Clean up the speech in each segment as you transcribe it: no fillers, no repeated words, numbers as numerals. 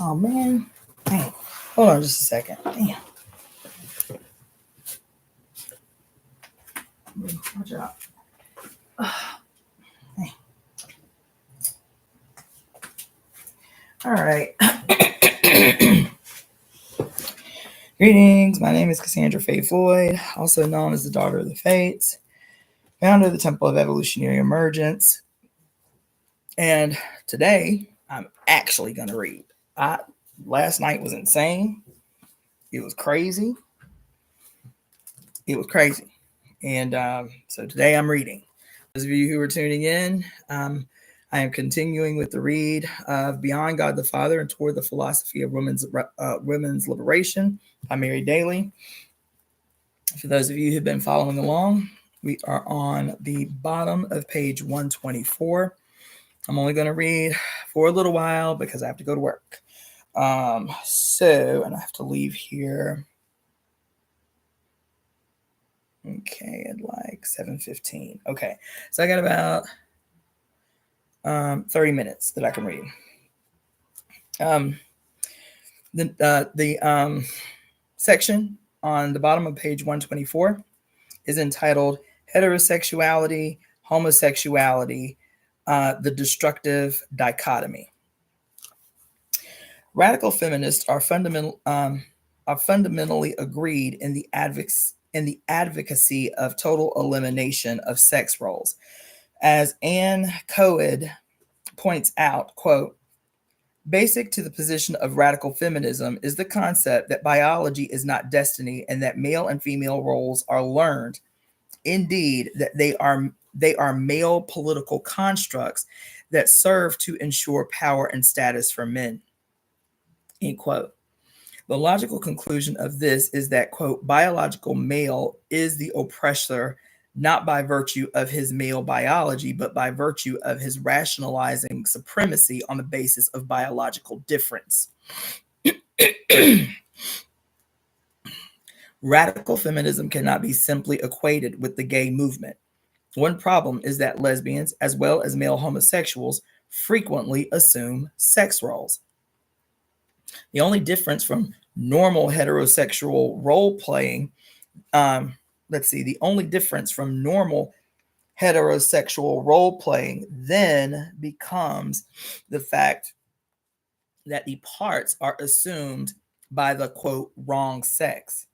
Oh, man. Dang. Hold on just a second. Damn. Watch out. All right. Greetings. My name is Cassandra-Floyd, also known as the Daughter of the Fates, founder of the Temple of Evolutionary Emergence. And today, I'm actually going to read. Last night was insane. It was crazy. And so today I'm reading. Those of you who are tuning in, I am continuing with the read of Beyond God the Father and Toward the Philosophy of Women's Liberation by Daly. For those of you who've been following along, we are on the bottom of page 124. I'm only going to read for a little while because I have to go to work. And I have to leave here. Okay, at like 7:15. Okay, so I got about 30 minutes that I can read. The section on the bottom of page 124 is entitled Heterosexuality, Homosexuality, the Destructive Dichotomy. Radical feminists are fundamentally agreed in the advocacy of total elimination of sex roles. As Ann Coed points out, quote, basic to the position of radical feminism is the concept that biology is not destiny and that male and female roles are learned. Indeed, that they are male political constructs that serve to ensure power and status for men. End quote. The logical conclusion of this is that, quote, biological male is the oppressor, not by virtue of his male biology, but by virtue of his rationalizing supremacy on the basis of biological difference. Radical feminism cannot be simply equated with the gay movement. One problem is that lesbians, as well as male homosexuals, frequently assume sex roles. The only difference from normal heterosexual role playing, the only difference from normal heterosexual role playing then becomes the fact that the parts are assumed by the, quote, wrong sex.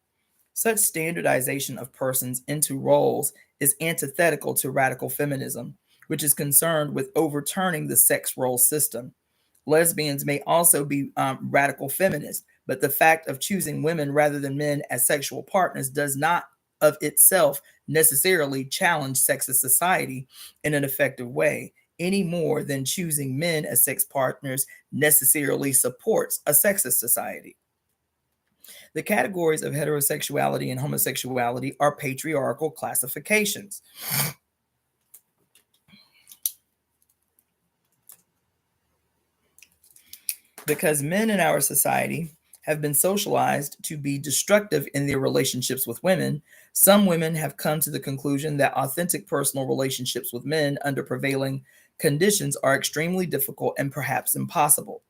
Such standardization of persons into roles is antithetical to radical feminism, which is concerned with overturning the sex role system. Lesbians may also be radical feminists, but the fact of choosing women rather than men as sexual partners does not of itself necessarily challenge sexist society in an effective way, any more than choosing men as sex partners necessarily supports a sexist society. The categories of heterosexuality and homosexuality are patriarchal classifications. Because men in our society have been socialized to be destructive in their relationships with women, some women have come to the conclusion that authentic personal relationships with men under prevailing conditions are extremely difficult and perhaps impossible.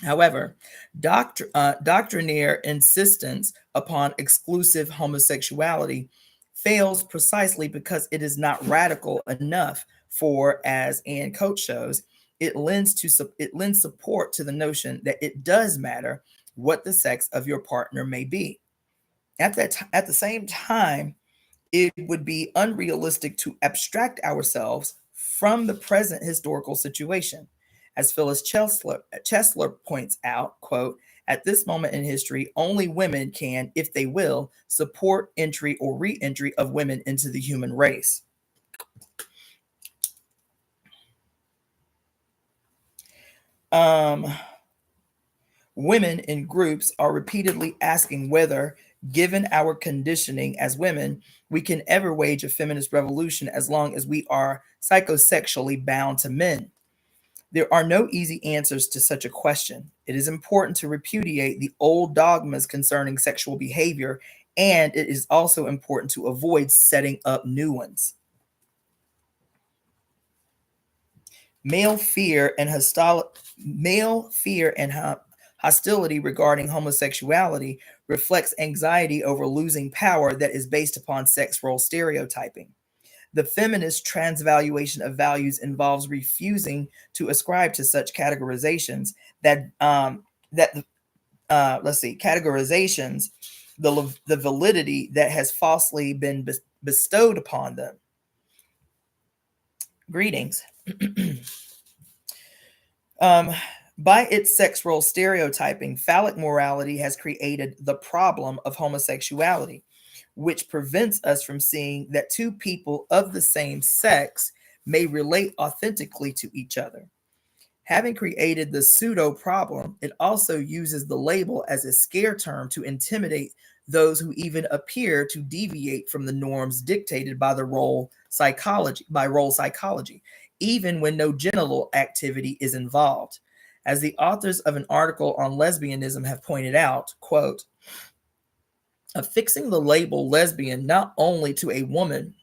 However, doctrinaire insistence upon exclusive homosexuality fails precisely because it is not radical enough for, as Ann Coates shows, it lends support to the notion that it does matter what the sex of your partner may be. At the same time, it would be unrealistic to abstract ourselves from the present historical situation. As Phyllis Chesler points out, quote, at this moment in history, only women can, if they will, support entry or re-entry of women into the human race. Women in groups are repeatedly asking whether, given our conditioning as women, we can ever wage a feminist revolution as long as we are psychosexually bound to men. There are no easy answers to such a question. It is important to repudiate the old dogmas concerning sexual behavior, and it is also important to avoid setting up new ones. Male fear and hostility regarding homosexuality reflects anxiety over losing power that is based upon sex role stereotyping. The feminist transvaluation of values involves refusing to ascribe to such categorizations categorizations the validity that has falsely been bestowed upon them. Greetings. By its sex role stereotyping, phallic morality has created the problem of homosexuality, which prevents us from seeing that two people of the same sex may relate authentically to each other. Having created the pseudo problem, it also uses the label as a scare term to intimidate those who even appear to deviate from the norms dictated by role psychology, even when no genital activity is involved. As the authors of an article on lesbianism have pointed out, quote, affixing the label lesbian not only to a woman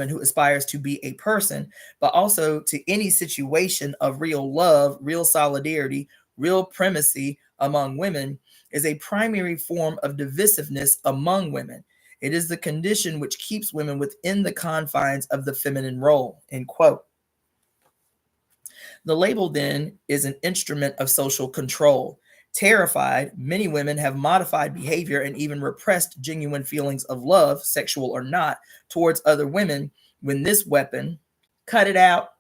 who aspires to be a person, but also to any situation of real love, real solidarity, real primacy among women, is a primary form of divisiveness among women. It is the condition which keeps women within the confines of the feminine role, end quote. The label then is an instrument of social control. Terrified, many women have modified behavior and even repressed genuine feelings of love, sexual or not, towards other women when this weapon, cut it out,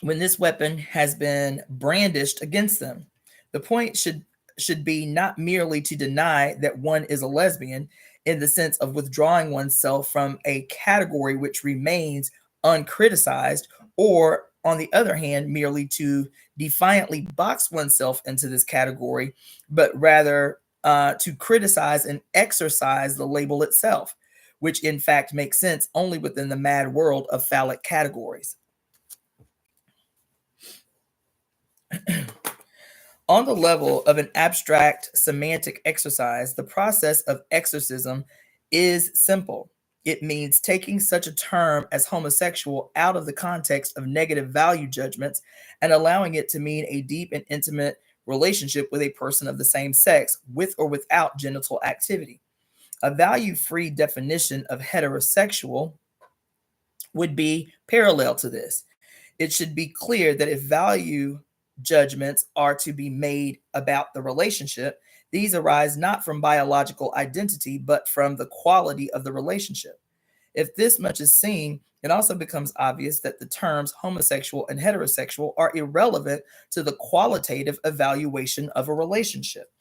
when this weapon has been brandished against them. The point should be not merely to deny that one is a lesbian in the sense of withdrawing oneself from a category which remains uncriticized, or on the other hand, merely to defiantly box oneself into this category, but rather to criticize and exercise the label itself, which in fact makes sense only within the mad world of phallic categories. On the level of an abstract semantic exercise, the process of exorcism is simple. It means taking such a term as homosexual out of the context of negative value judgments and allowing it to mean a deep and intimate relationship with a person of the same sex, with or without genital activity. A value-free definition of heterosexual would be parallel to this. It should be clear that if value judgments are to be made about the relationship, these arise not from biological identity, but from the quality of the relationship. If this much is seen, it also becomes obvious that the terms homosexual and heterosexual are irrelevant to the qualitative evaluation of a relationship.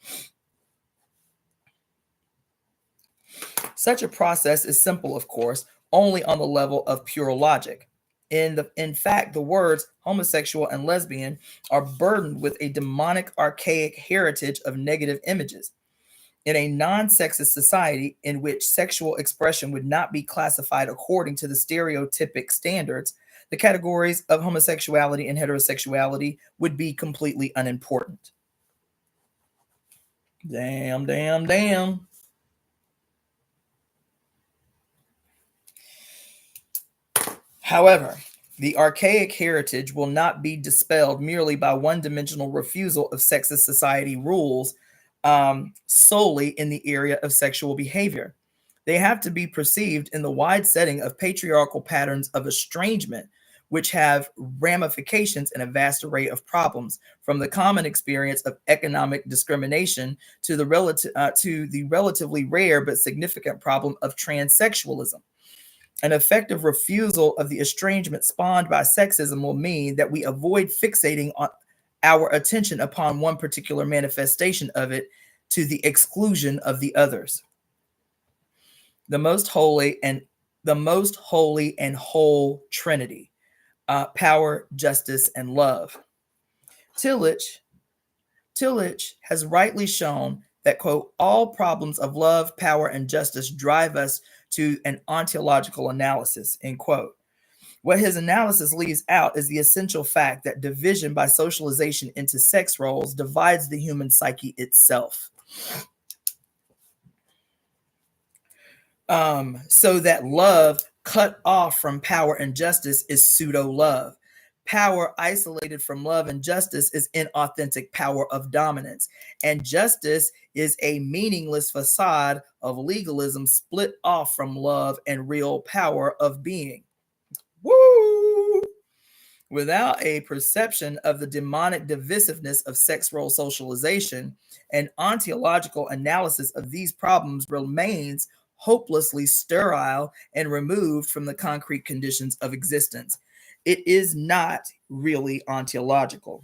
Such a process is simple, of course, only on the level of pure logic. In fact, the words homosexual and lesbian are burdened with a demonic, archaic heritage of negative images. In a non-sexist society in which sexual expression would not be classified according to the stereotypic standards, the categories of homosexuality and heterosexuality would be completely unimportant. Damn, damn, damn. However, the archaic heritage will not be dispelled merely by one-dimensional refusal of sexist society rules solely in the area of sexual behavior. They have to be perceived in the wide setting of patriarchal patterns of estrangement, which have ramifications in a vast array of problems, from the common experience of economic discrimination to the relatively rare but significant problem of transsexualism. An effective refusal of the estrangement spawned by sexism will mean that we avoid fixating on our attention upon one particular manifestation of it to the exclusion of the others. The most holy and whole Trinity, power, justice, and love. Tillich has rightly shown that, quote, all problems of love, power, and justice drive us to an ontological analysis, end quote. What his analysis leaves out is the essential fact that division by socialization into sex roles divides the human psyche itself. So that love, cut off from power and justice is pseudo love. Power isolated from love and justice is inauthentic power of dominance. And justice is a meaningless facade of legalism split off from love and real power of being. Woo! Without a perception of the demonic divisiveness of sex role socialization, an ontological analysis of these problems remains hopelessly sterile and removed from the concrete conditions of existence. It is not really ontological.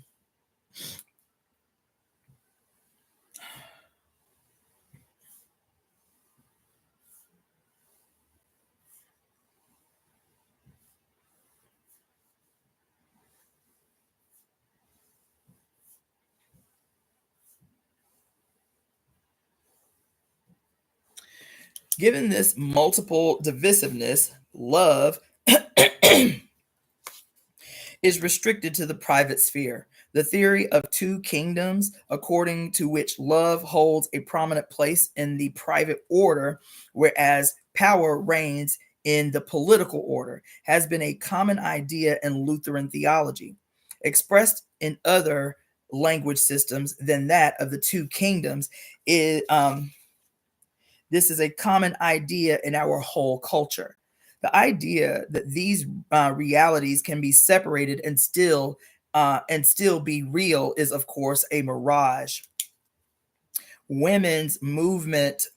Given this multiple divisiveness, love is restricted to the private sphere. The theory of two kingdoms, according to which love holds a prominent place in the private order, whereas power reigns in the political order, has been a common idea in Lutheran theology. Expressed in other language systems than that of the two kingdoms, this is a common idea in our whole culture. The idea that these realities can be separated and still be real is, of course, a mirage. Women's movement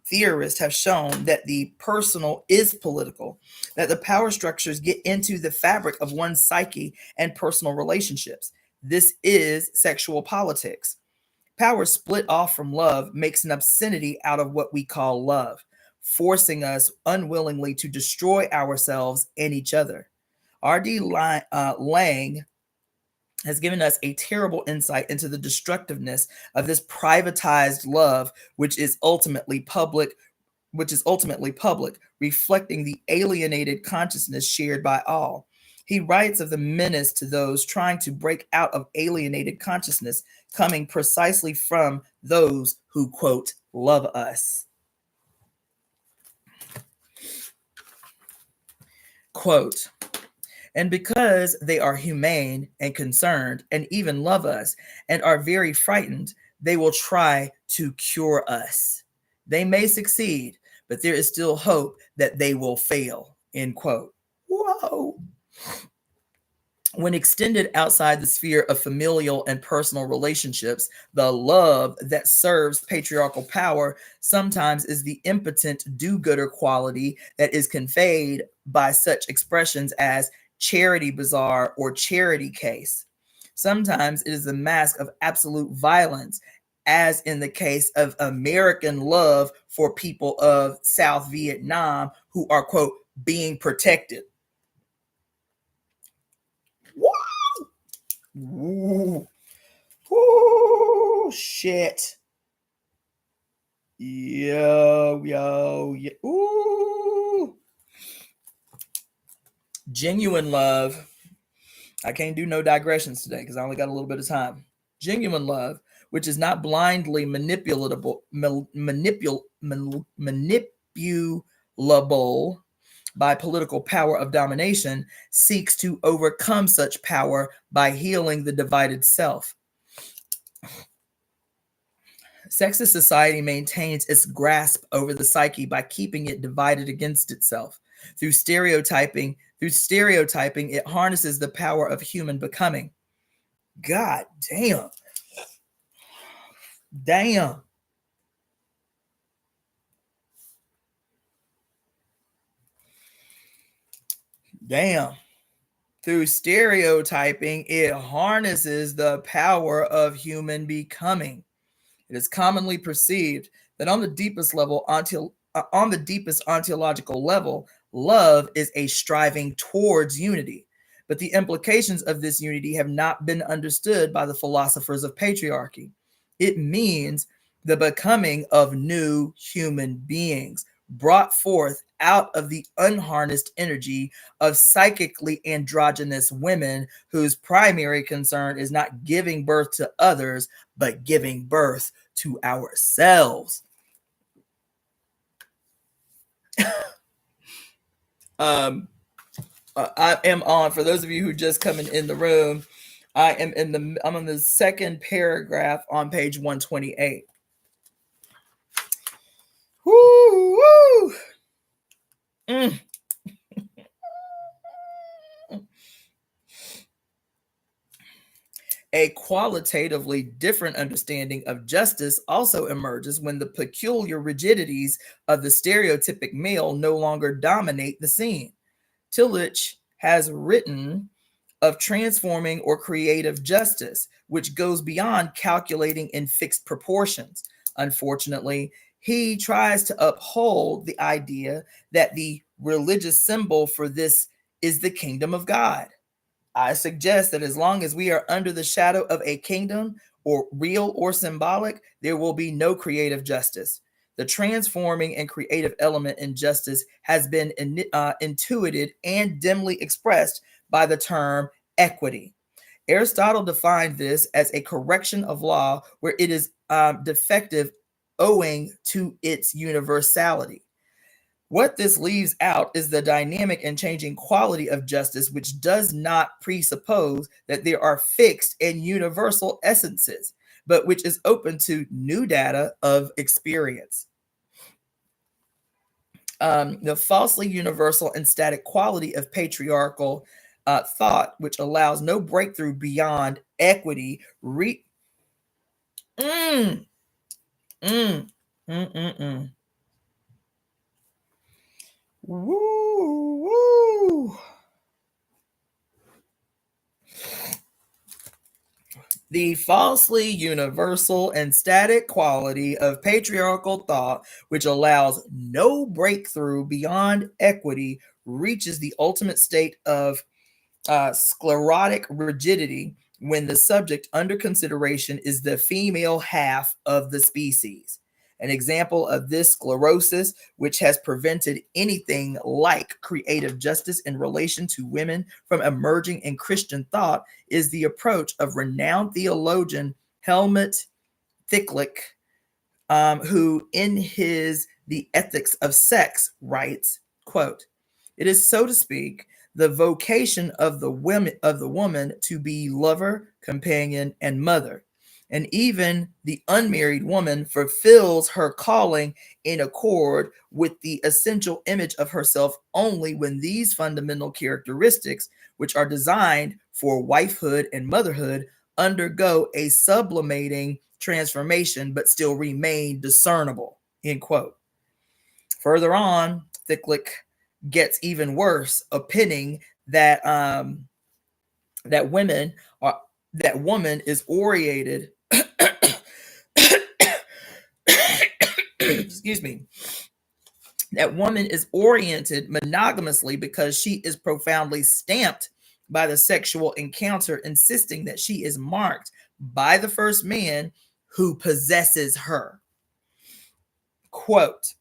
theorists have shown that the personal is political, that the power structures get into the fabric of one's psyche and personal relationships. This is sexual politics. Power split off from love makes an obscenity out of what we call love, forcing us unwillingly to destroy ourselves and each other. R.D. Lang has given us a terrible insight into the destructiveness of this privatized love, which is ultimately public, reflecting the alienated consciousness shared by all. He writes of the menace to those trying to break out of alienated consciousness coming precisely from those who, quote, love us. Quote, and because they are humane and concerned and even love us and are very frightened, they will try to cure us. They may succeed, but there is still hope that they will fail, end quote. Whoa. When extended outside the sphere of familial and personal relationships, the love that serves patriarchal power sometimes is the impotent do-gooder quality that is conveyed by such expressions as charity bazaar or charity case. Sometimes it is the mask of absolute violence, as in the case of American love for people of South Vietnam who are, quote, being protected. Ooh. Ooh, shit. Yo. Ooh. Genuine love. I can't do no digressions today because I only got a little bit of time. Genuine love, which is not blindly manipulable by political power of domination, seeks to overcome such power by healing the divided self. Sexist society maintains its grasp over the psyche by keeping it divided against itself. Through stereotyping, it harnesses the power of human becoming. God damn. Damn. Damn. Through stereotyping, it harnesses the power of human becoming. It is commonly perceived that on the deepest ontological level, love is a striving towards unity. But the implications of this unity have not been understood by the philosophers of patriarchy. It means the becoming of new human beings, brought forth out of the unharnessed energy of psychically androgynous women whose primary concern is not giving birth to others, but giving birth to ourselves. I am on, for those of you who just coming in the room, I'm on the second paragraph on page 128. Woo, woo. Mm. A qualitatively different understanding of justice also emerges when the peculiar rigidities of the stereotypic male no longer dominate the scene. Tillich has written of transforming or creative justice, which goes beyond calculating in fixed proportions. Unfortunately, he tries to uphold the idea that the religious symbol for this is the kingdom of God. I suggest that as long as we are under the shadow of a kingdom, or real or symbolic, there will be no creative justice. The transforming and creative element in justice has been intuited and dimly expressed by the term equity. Aristotle defined this as a correction of law where it is defective owing to its universality. What this leaves out is the dynamic and changing quality of justice, which does not presuppose that there are fixed and universal essences, but which is open to new data of experience. The falsely universal and static quality of patriarchal thought, which allows no breakthrough beyond equity, Woo, woo. The falsely universal and static quality of patriarchal thought, which allows no breakthrough beyond equity, reaches the ultimate state of sclerotic rigidity when the subject under consideration is the female half of the species. An example of this sclerosis, which has prevented anything like creative justice in relation to women from emerging in Christian thought, is the approach of renowned theologian Helmut Thicklek, who in his The Ethics of Sex writes, quote, "It is, so to speak, the vocation of the woman to be lover, companion, and mother. And even the unmarried woman fulfills her calling in accord with the essential image of herself only when these fundamental characteristics, which are designed for wifehood and motherhood, undergo a sublimating transformation but still remain discernible." End quote. Further on, Thicklek gets even worse, opinion that that woman is oriented excuse me, that woman is oriented monogamously because she is profoundly stamped by the sexual encounter, insisting that she is marked by the first man who possesses her. Quote,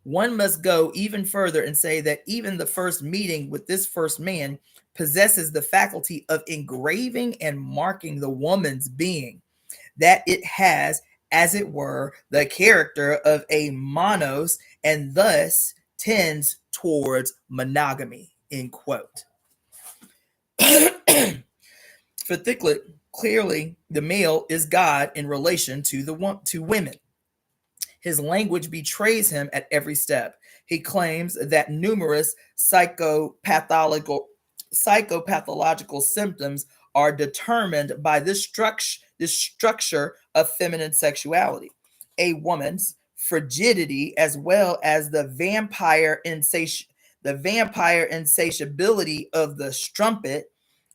"One must go even further and say that even the first meeting with this first man possesses the faculty of engraving and marking the woman's being, that it has, as it were, the character of a monos and thus tends towards monogamy." End quote. For Thicklek, clearly the male is God in relation to women. His language betrays him at every step. He claims that numerous psychopathological symptoms are determined by this structure of feminine sexuality. A woman's frigidity, as well as the vampire insatiability of the strumpet,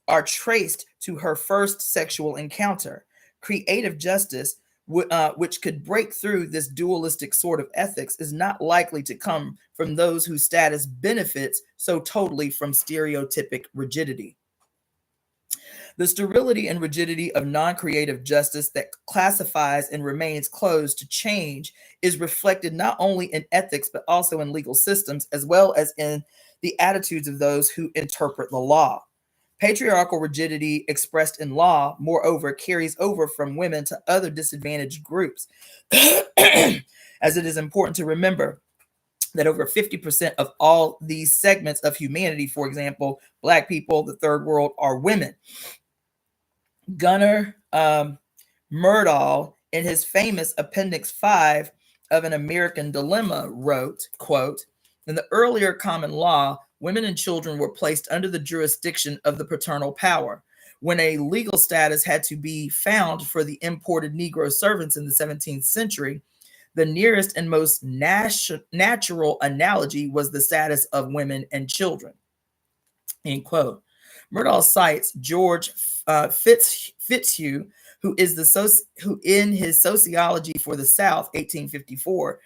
are traced to her first sexual encounter. Creative justice, which could break through this dualistic sort of ethics, is not likely to come from those whose status benefits so totally from stereotypic rigidity. The sterility and rigidity of non-creative justice that classifies and remains closed to change is reflected not only in ethics but also in legal systems, as well as in the attitudes of those who interpret the law. Patriarchal rigidity expressed in law, moreover, carries over from women to other disadvantaged groups. As it is important to remember, that over 50% of all these segments of humanity, for example, Black people, the third world, are women. Gunnar Myrdal, in his famous Appendix 5 of An American Dilemma, wrote, quote, in the earlier common law, women and children were placed under the jurisdiction of the paternal power. When a legal status had to be found for the imported Negro servants in the 17th century, the nearest and most natural analogy was the status of women and children. End quote. Myrdal cites George Fitzhugh, who in his Sociology for the South, 1854,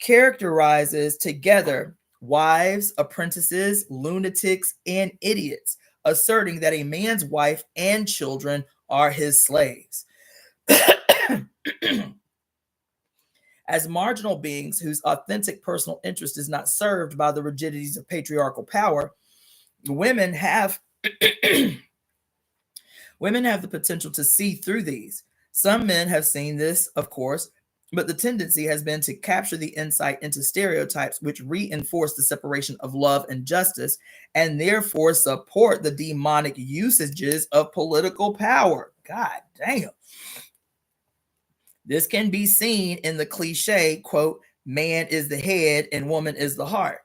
characterizes together wives, apprentices, lunatics, and idiots, asserting that a man's wife and children are his slaves. As marginal beings whose authentic personal interest is not served by the rigidities of patriarchal power, women have the potential to see through these. Some men have seen this, of course, but the tendency has been to capture the insight into stereotypes which reinforce the separation of love and justice, and therefore support the demonic usages of political power. God damn. This can be seen in the cliche, quote, man is the head and woman is the heart.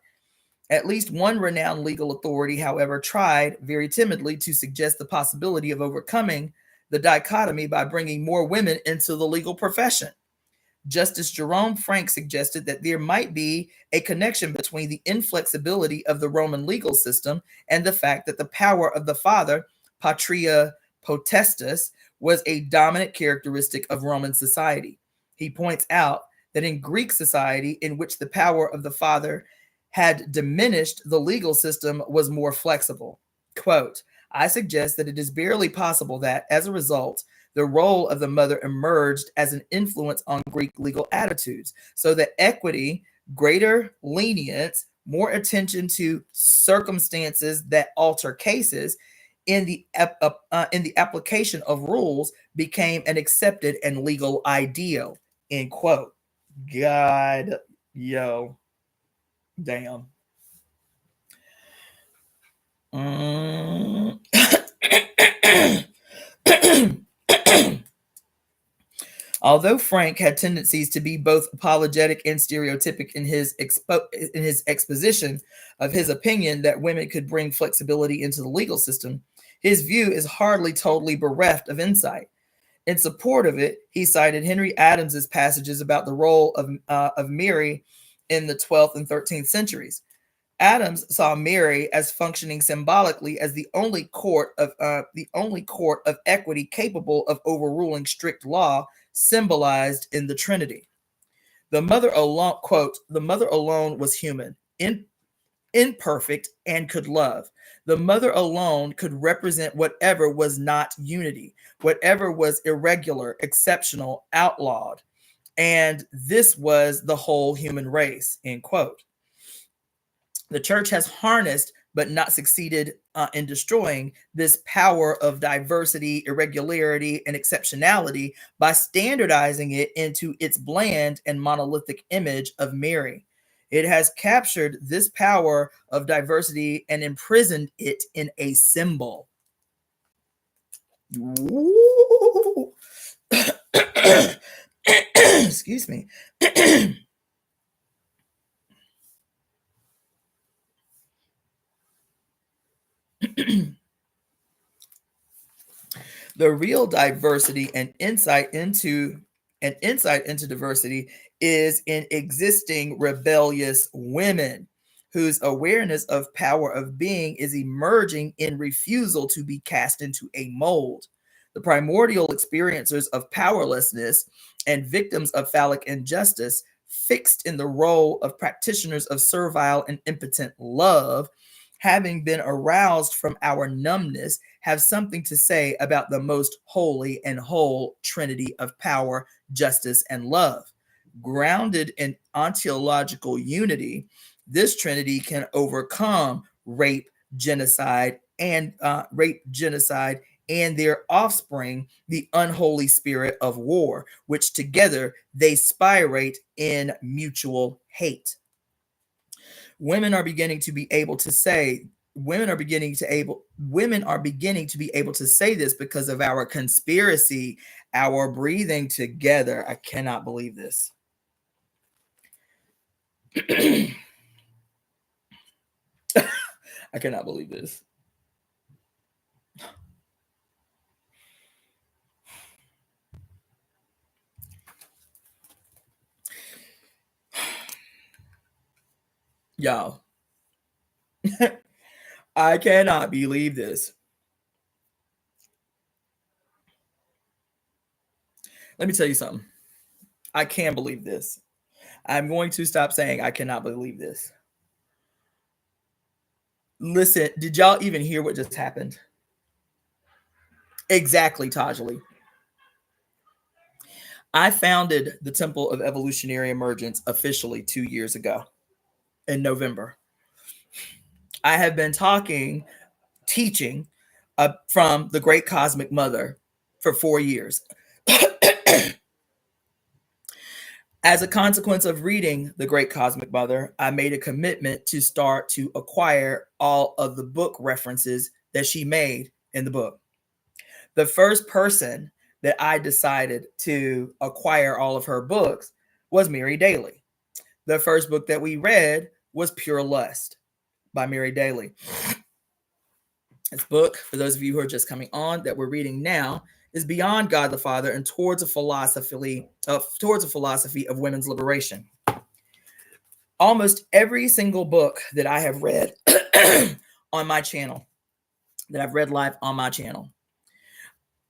At least one renowned legal authority, however, tried very timidly to suggest the possibility of overcoming the dichotomy by bringing more women into the legal profession. Justice Jerome Frank suggested that there might be a connection between the inflexibility of the Roman legal system and the fact that the power of the father, patria potestas, was a dominant characteristic of Roman society. He points out that in Greek society, in which the power of the father had diminished, the legal system was more flexible. Quote, I suggest that it is barely possible that, as a result, the role of the mother emerged as an influence on Greek legal attitudes, so that equity, greater lenience, more attention to circumstances that alter cases in the application of rules became an accepted and legal ideal. End quote. God, yo, damn. Although Frank had tendencies to be both apologetic and stereotypic in his exposition of his opinion that women could bring flexibility into the legal system, his view is hardly totally bereft of insight. In support of it, he cited Henry Adams's passages about the role of Mary in the 12th and 13th centuries. Adams saw Mary as functioning symbolically as the only court of equity capable of overruling strict law, symbolized in the Trinity. The mother alone, quote, the mother alone was human, imperfect, and could love. The mother alone could represent whatever was not unity, whatever was irregular, exceptional, outlawed. And this was the whole human race, end quote. The church has harnessed but not succeeded in destroying this power of diversity, irregularity, and exceptionality by standardizing it into its bland and monolithic image of Mary. It has captured this power of diversity and imprisoned it in a symbol. Excuse me. The real diversity and insight into diversity is in existing rebellious women whose awareness of power of being is emerging in refusal to be cast into a mold. The primordial experiencers of powerlessness and victims of phallic injustice, fixed in the role of practitioners of servile and impotent love, having been aroused from our numbness, have something to say about the most holy and whole trinity of power, justice, and love. Grounded in ontological unity, this trinity can overcome rape, genocide, and their offspring, the unholy spirit of war, which together they spirate in mutual hate. women are beginning to be able to say this because of our conspiracy, our breathing together. I cannot believe this. I cannot believe this. Y'all, I cannot believe this. Let me tell you something. I can believe this. I'm going to stop saying I cannot believe this. Listen, did y'all even hear what just happened? Exactly, Tajali. I founded the Temple of Evolutionary Emergence officially 2 years ago in November. I have been teaching from the Great Cosmic Mother for 4 years. As a consequence of reading the Great Cosmic Mother, I made a commitment to start to acquire all of the book references that she made in the book. The first person that I decided to acquire all of her books was Mary Daly. The first book that we read was Pure Lust by Mary Daly. This book, for those of you who are just coming on, that we're reading now, is beyond God the Father and towards a philosophy of women's liberation. Almost every single book that I have read on my channel, that I've read live on my channel,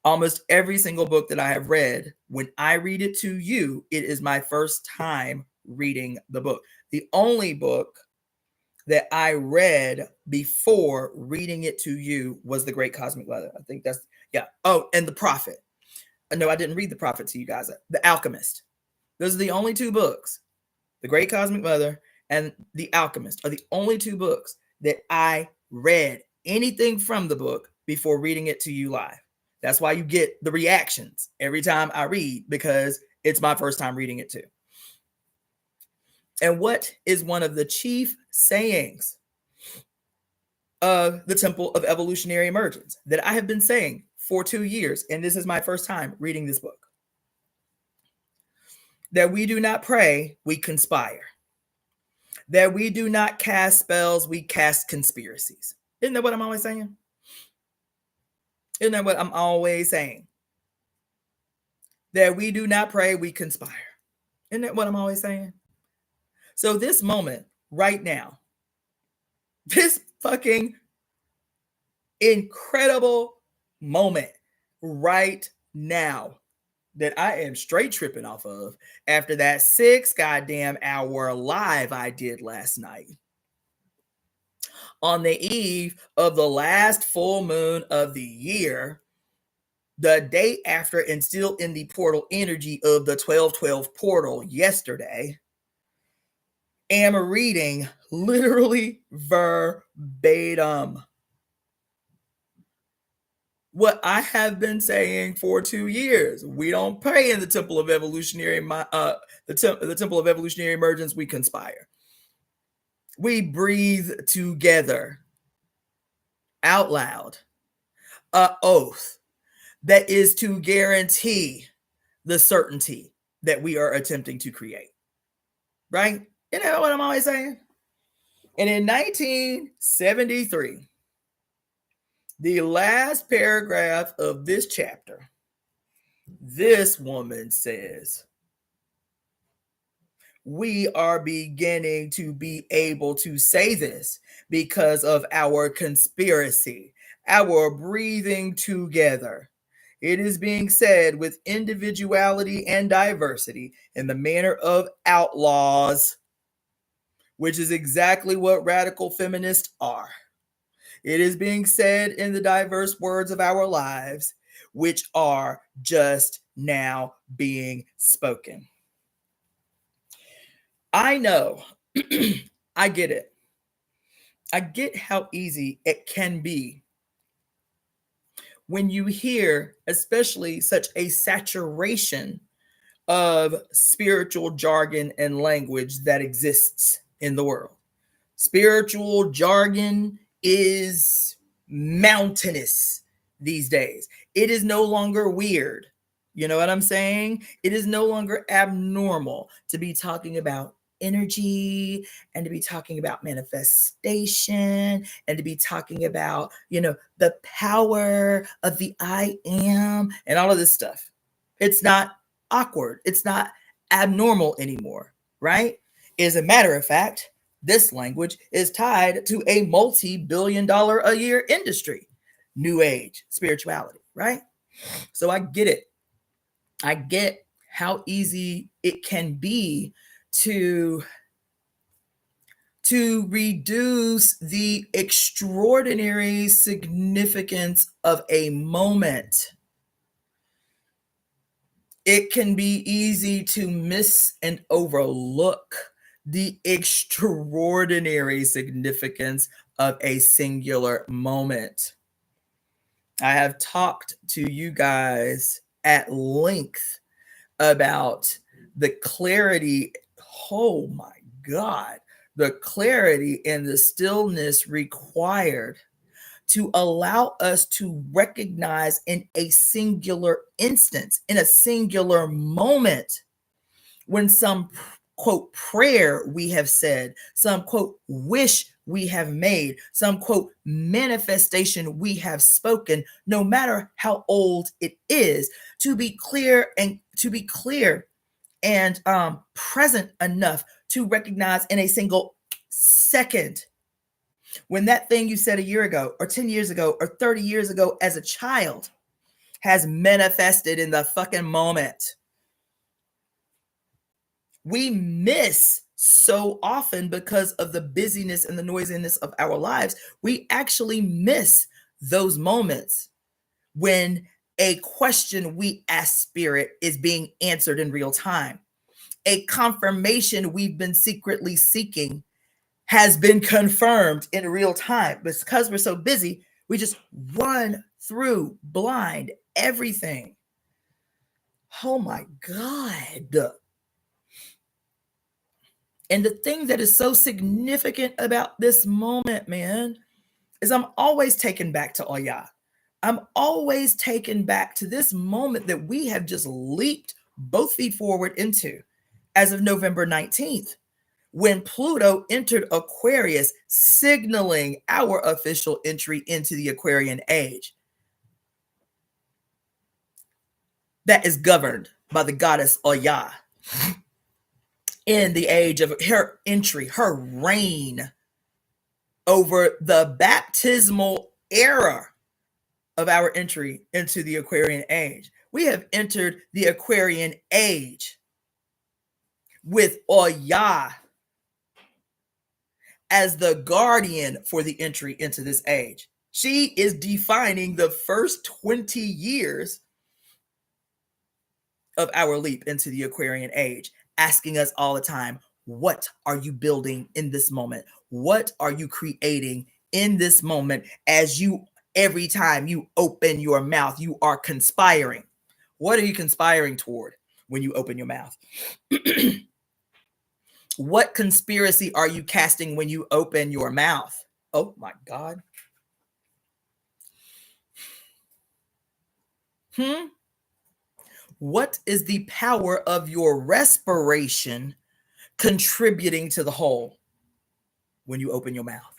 almost every single book that I have read, when I read it to you, it is my first time reading the book. The only book that I read before reading it to you was The Great Cosmic Mother. I think that's, yeah. Oh, and The Prophet. No, I didn't read The Prophet to you guys. The Alchemist. Those are the only two books. The Great Cosmic Mother and The Alchemist are the only two books that I read anything from the book before reading it to you live. That's why you get the reactions every time I read, because it's my first time reading it too. And what is one of the chief sayings of the Temple of Evolutionary Emergence that I have been saying for 2 years, and this is my first time reading this book? That we do not pray, we conspire. That we do not cast spells, we cast conspiracies. Isn't that what I'm always saying? Isn't that what I'm always saying? That we do not pray, we conspire. Isn't that what I'm always saying? So this moment right now, this fucking incredible moment right now that I am straight tripping off of after that 6 goddamn hour live I did last night on the eve of the last full moon of the year, the day after, and still in the portal energy of the 12/12 portal yesterday, am reading literally verbatim what I have been saying for 2 years. We don't pray in the Temple of Evolutionary the Temple of Evolutionary Emergence, we conspire. We breathe together out loud an oath that is to guarantee the certainty that we are attempting to create. Right? You know what I'm always saying? And in 1973, the last paragraph of this chapter, this woman says, we are beginning to be able to say this because of our conspiracy, our breathing together. It is being said with individuality and diversity in the manner of outlaws, which is exactly what radical feminists are. It is being said in the diverse words of our lives, which are just now being spoken. I know, I get it. I get how easy it can be when you hear, especially such a saturation of spiritual jargon and language that exists in the world. Spiritual jargon is mountainous these days. It is no longer weird. You know what I'm saying? It is no longer abnormal to be talking about energy and to be talking about manifestation and to be talking about, the power of the I am and all of this stuff. It's not awkward. It's not abnormal anymore, right? As a matter of fact, this language is tied to a multi-billion-dollar a year industry, new age spirituality, right? So I get it. I get how easy it can be to reduce the extraordinary significance of a moment. It can be easy to miss and overlook the extraordinary significance of a singular moment. I have talked to you guys at length about the clarity. Oh my God, the clarity and the stillness required to allow us to recognize in a singular instance, in a singular moment, when some quote prayer we have said, some quote wish we have made, some quote manifestation we have spoken, no matter how old it is, to be clear and present enough to recognize in a single second when that thing you said a year ago or 10 years ago or 30 years ago as a child has manifested in the fucking moment. We miss so often because of the busyness and the noisiness of our lives. We actually miss those moments when a question we ask spirit is being answered in real time. A confirmation we've been secretly seeking has been confirmed in real time. But because we're so busy, we just run through blind everything. Oh my God. And the thing that is so significant about this moment, man, is I'm always taken back to Oya. I'm always taken back to this moment that we have just leaped both feet forward into as of November 19th, when Pluto entered Aquarius, signaling our official entry into the Aquarian age that is governed by the goddess Oya. In the age of her entry, her reign over the baptismal era of our entry into the Aquarian age. We have entered the Aquarian age with Oya as the guardian for the entry into this age. She is defining the first 20 years of our leap into the Aquarian age, asking us all the time, what are you building in this moment? What are you creating in this moment? As you, every time you open your mouth, you are conspiring. What are you conspiring toward when you open your mouth? What conspiracy are you casting when you open your mouth? Oh my God. What is the power of your respiration contributing to the whole when you open your mouth?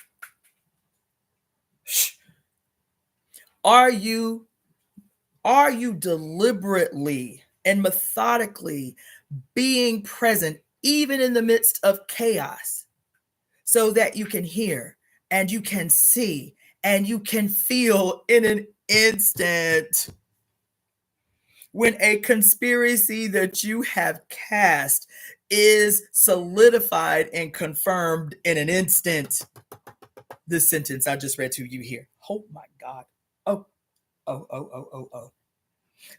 Are you deliberately and methodically being present even in the midst of chaos so that you can hear and you can see and you can feel in an instant when a conspiracy that you have cast is solidified and confirmed in an instant? This sentence I just read to you here. Oh my God. Oh.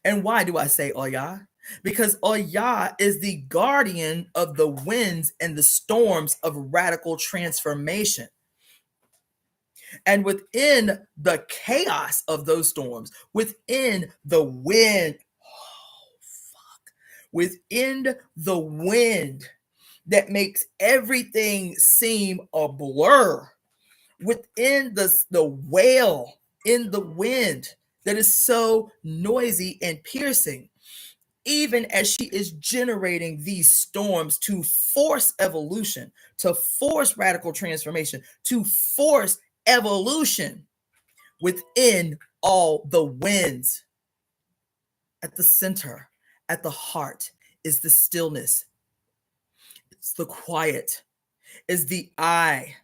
And why do I say Oya? Because Oya is the guardian of the winds and the storms of radical transformation. And within the chaos of those storms, within the wind, within the wind that makes everything seem a blur within the wail in the wind that is so noisy and piercing, even as she is generating these storms to force evolution, to force radical transformation, to force evolution within all the winds. At the center, at the heart, is the stillness. It's the quiet, is the eye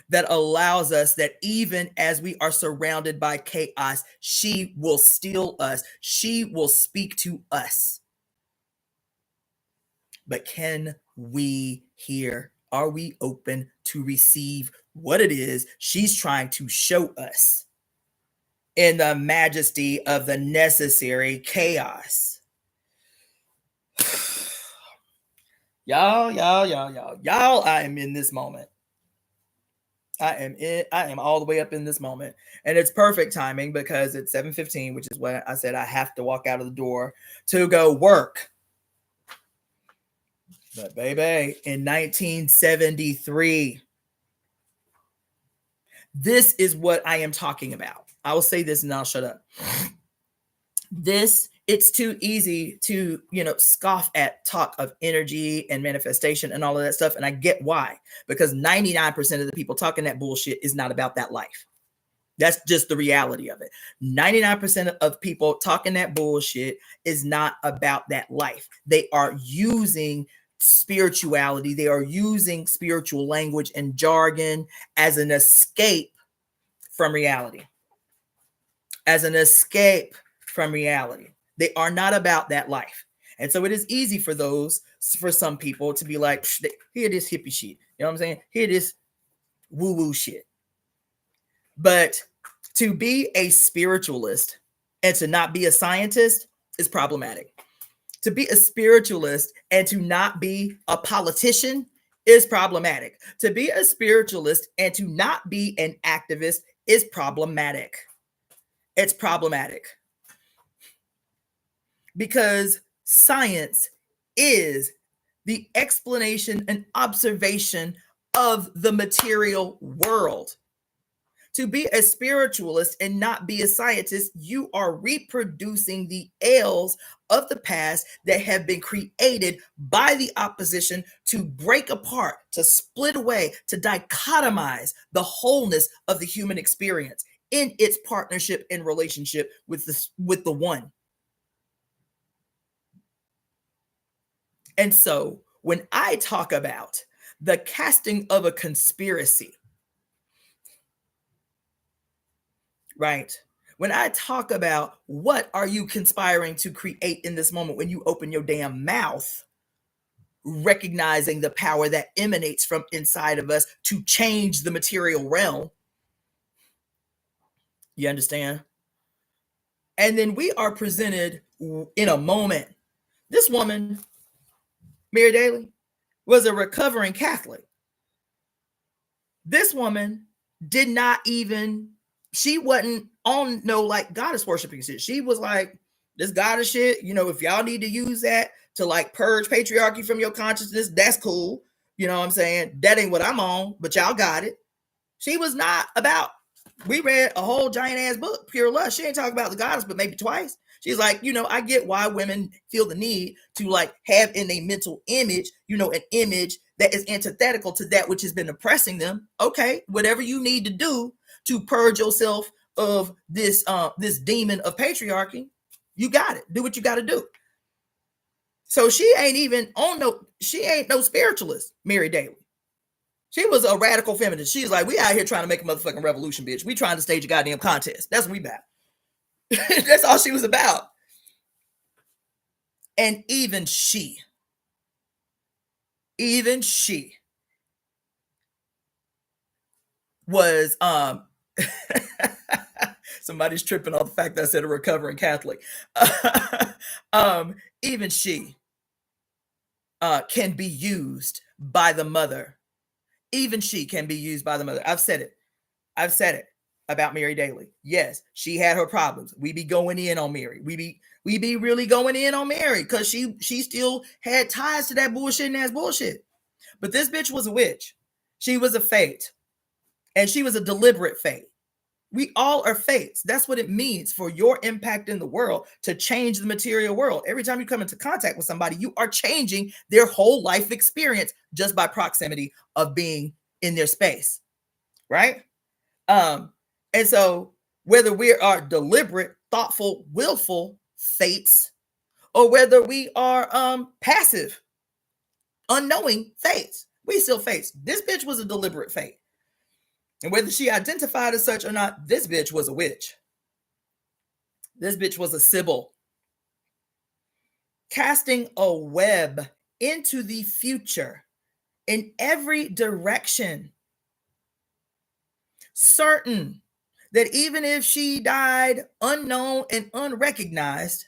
that allows us that even as we are surrounded by chaos, she will still us. She will speak to us. But can we hear? Are we open to receive what it is she's trying to show us in the majesty of the necessary chaos? Y'all, I am in this moment. I am all the way up in this moment. And it's perfect timing because it's 7:15, which is when I said I have to walk out of the door to go work. But baby, in 1973, this is what I am talking about. I will say this and I'll shut up. It's too easy to, scoff at talk of energy and manifestation and all of that stuff. And I get why, because 99% of the people talking that bullshit is not about that life. That's just the reality of it. 99% of people talking that bullshit is not about that life. They are using spirituality. They are using spiritual language and jargon as an escape from reality. As an escape from reality. They are not about that life. And so it is easy for some people to be like, hear this hippie shit. You know what I'm saying? Hear this woo-woo shit. But to be a spiritualist and to not be a scientist is problematic. To be a spiritualist and to not be a politician is problematic. To be a spiritualist and to not be an activist is problematic. It's problematic. Because science is the explanation and observation of the material world. To be a spiritualist and not be a scientist, you are reproducing the ills of the past that have been created by the opposition to break apart, to split away, to dichotomize the wholeness of the human experience in its partnership and relationship with the one. And so when I talk about the casting of a conspiracy, right? When I talk about what are you conspiring to create in this moment when you open your damn mouth, recognizing the power that emanates from inside of us to change the material realm. You understand? And then we are presented in a moment. This woman, Mary Daly, was a recovering Catholic. This woman did not even, she wasn't on no like goddess worshiping shit. She was like, this goddess shit, if y'all need to use that to like purge patriarchy from your consciousness, that's cool. You know what I'm saying? That ain't what I'm on, but y'all got it. She was not about, we read a whole giant ass book, Pure Lust. She ain't talking about the goddess, but maybe twice. She's like, I get why women feel the need to like have in a mental image, an image that is antithetical to that which has been oppressing them. Okay, whatever you need to do to purge yourself of this demon of patriarchy, you got it. Do what you got to do. So she ain't no spiritualist, Mary Daly. She was a radical feminist. She's like, we out here trying to make a motherfucking revolution, bitch. We trying to stage a goddamn contest. That's what we about. That's all she was about. And even she was somebody's tripping on the fact that I said a recovering Catholic. Even she can be used by the mother. Even she can be used by the mother. I've said it about Mary Daly. Yes, she had her problems. We be going in on Mary. We be really going in on Mary because she still had ties to that bullshit and ass bullshit. But this bitch was a witch. She was a fate. And she was a deliberate fate. We all are fates. That's what it means for your impact in the world to change the material world. Every time you come into contact with somebody, you are changing their whole life experience just by proximity of being in their space, right? And so whether we are deliberate, thoughtful, willful fates, or whether we are passive, unknowing fates, we still fates. This bitch was a deliberate fate. And whether she identified as such or not, this bitch was a witch. This bitch was a sibyl, casting a web into the future in every direction, certain that even if she died unknown and unrecognized,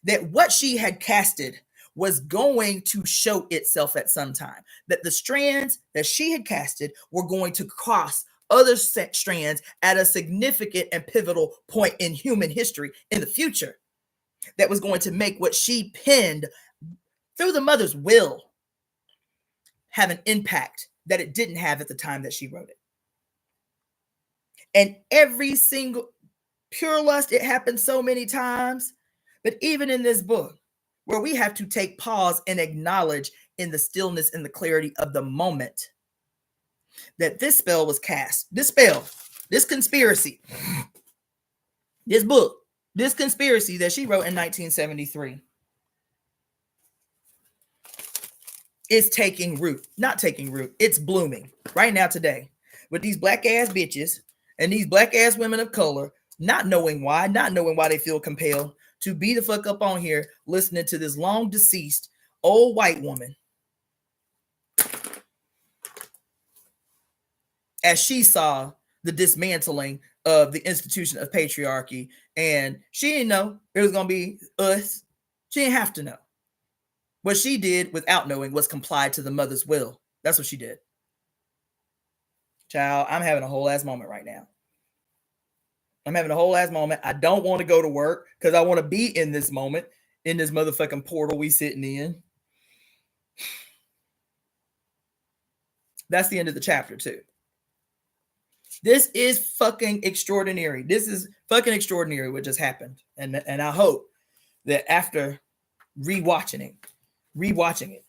that what she had casted was going to show itself at some time, that the strands that she had casted were going to cross other strands at a significant and pivotal point in human history in the future, that was going to make what she penned through the mother's will have an impact that it didn't have at the time that she wrote it. And every single pure lust, it happened so many times, but even in this book, where we have to take pause and acknowledge in the stillness and the clarity of the moment that this spell was cast. This spell, this conspiracy, this book, this conspiracy that she wrote in 1973 is taking root. Not taking root. It's blooming right now today with these black ass bitches and these black ass women of color not knowing why they feel compelled to be the fuck up on here listening to this long deceased old white woman as she saw the dismantling of the institution of patriarchy. And she didn't know it was going to be us. She didn't have to know. What she did without knowing was comply to the mother's will. That's what she did. Child, I'm having a whole ass moment right now. I'm having a whole ass moment. I don't want to go to work because I want to be in this moment, in this motherfucking portal we sitting in. That's the end of the chapter too. This is fucking extraordinary. This is fucking extraordinary what just happened. And I hope that after rewatching it,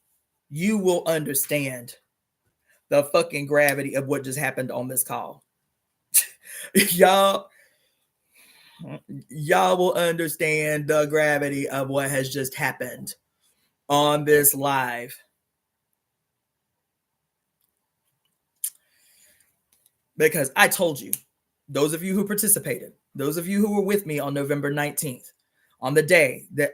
you will understand the fucking gravity of what just happened on this call. Y'all will understand the gravity of what has just happened on this live. Because I told you, those of you who participated, those of you who were with me on November 19th, on the day that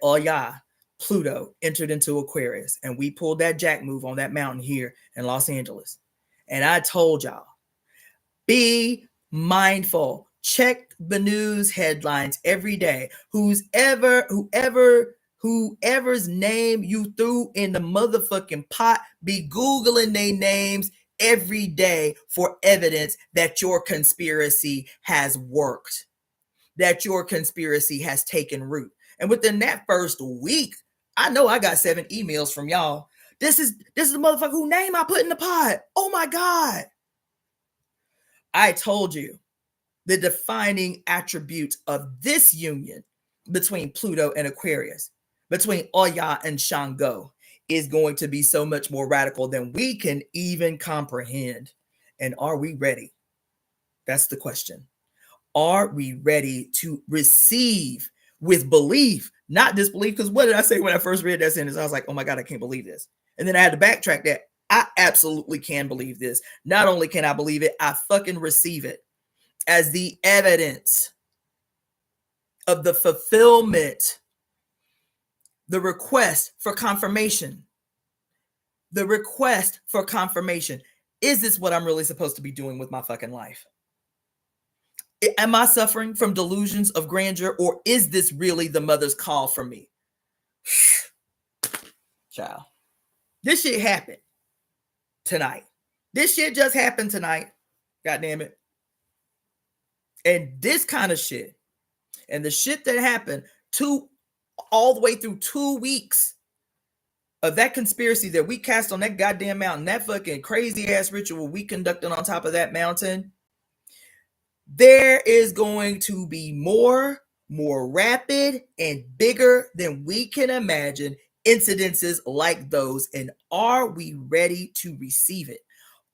Pluto entered into Aquarius, and we pulled that jack move on that mountain here in Los Angeles. And I told y'all, be mindful. Check the news headlines every day. Whoever's name you threw in the motherfucking pot, be Googling their names every day for evidence that your conspiracy has worked, that your conspiracy has taken root. And within that first week, I know I got 7 emails from y'all. This is the motherfucker whose name I put in the pot. Oh my God. I told you the defining attribute of this union between Pluto and Aquarius, between Oya and Shango, is going to be so much more radical than we can even comprehend. And are we ready? That's the question. Are we ready to receive with belief, not disbelief? Because what did I say when I first read that sentence? I was like, oh my God, I can't believe this. And then I had to backtrack that. I absolutely can believe this. Not only can I believe it, I fucking receive it as the evidence of the fulfillment, the request for confirmation. The request for confirmation. Is this what I'm really supposed to be doing with my fucking life? Am I suffering from delusions of grandeur, or is this really the mother's call for me? Child, this shit happened tonight. This shit just happened tonight. God damn it. And this kind of shit, and the shit that happened all the way through 2 weeks of that conspiracy that we cast on that goddamn mountain, that fucking crazy ass ritual we conducted on top of that mountain, there is going to be more rapid and bigger than we can imagine incidences like those. And are we ready to receive it?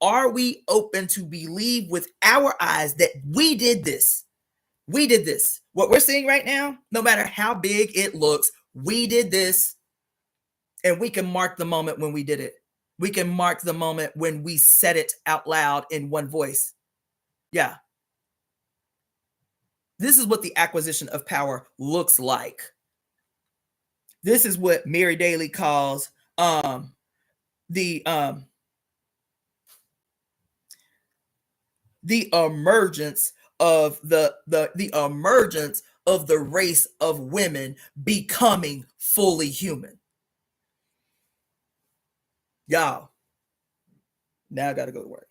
Are we open to believe with our eyes that we did this? We did this. What we're seeing right now, no matter how big it looks, we did this. And we can mark the moment when we did it. We can mark the moment when we said it out loud in one voice. Yeah. This is what the acquisition of power looks like. This is what Mary Daly calls the emergence of the emergence of the race of women becoming fully human. Y'all, now I gotta go to work.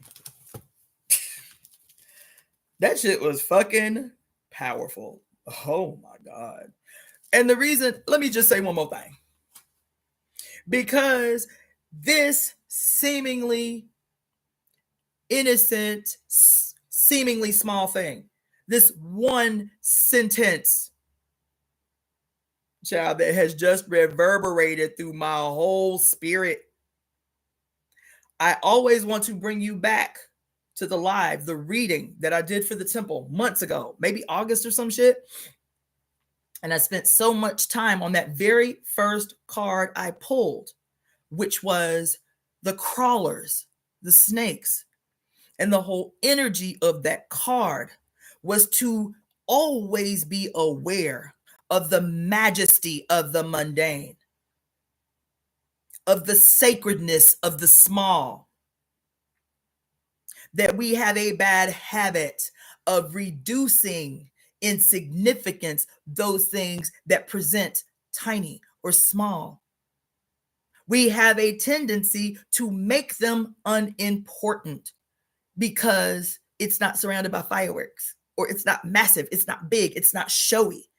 That shit was fucking powerful. Oh my God. And the reason, let me just say one more thing. Because this seemingly innocent, seemingly small thing, this one sentence, child, that has just reverberated through my whole spirit. I always want to bring you back to the live, the reading that I did for the temple months ago, maybe August or some shit. And I spent so much time on that very first card I pulled, which was the crawlers, the snakes. And the whole energy of that card was to always be aware of the majesty of the mundane, of the sacredness of the small. That we have a bad habit of reducing in significance those things that present tiny or small. We have a tendency to make them unimportant because it's not surrounded by fireworks, or it's not massive, it's not big, it's not showy.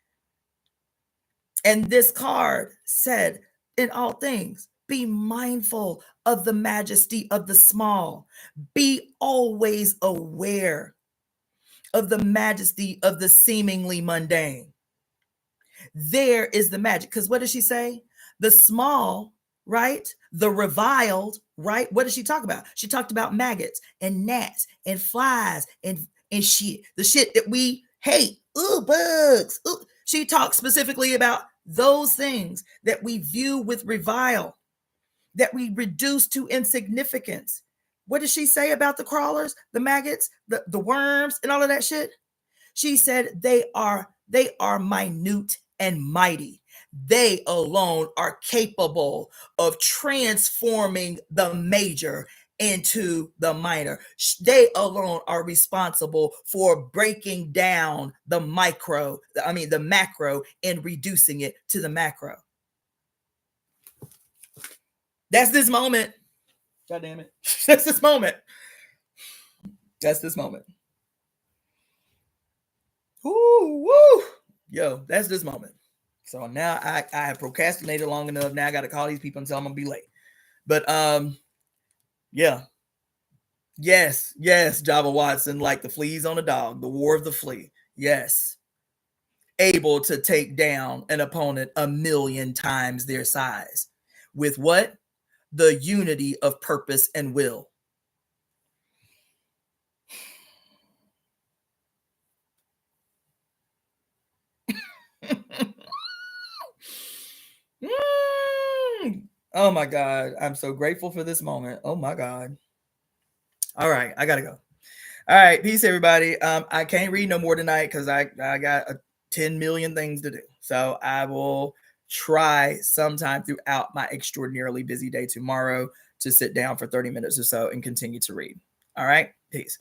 And this card said, in all things, be mindful of the majesty of the small. Be always aware of the majesty of the seemingly mundane. There is the magic. Because what does she say? The small, right? The reviled, right? What does she talk about? She talked about maggots and gnats and flies and shit. The shit that we hate. Ooh, bugs. Ooh. She talks specifically about those things that we view with revile, that we reduce to insignificance. What does she say about the crawlers, the maggots, the worms, and all of that shit? She said they are minute and mighty. They alone are capable of transforming the major into the minor. They alone are responsible for breaking down the macro and reducing it to the macro. That's this moment. God damn it. That's this moment. That's this moment. Woo, woo. Yo, that's this moment. So now I have procrastinated long enough. Now I got to call these people and tell them I'm going to be late. But yeah. Yes, Java Watson, like the fleas on a dog, the war of the flea. Yes. Able to take down an opponent 1,000,000 times their size. With what? The unity of purpose and will. Oh my God. I'm so grateful for this moment. Oh my God. All right. I gotta go. All right. Peace, everybody. I can't read no more tonight because I got 10 million things to do. So I will try sometime throughout my extraordinarily busy day tomorrow to sit down for 30 minutes or so and continue to read. All right. Peace.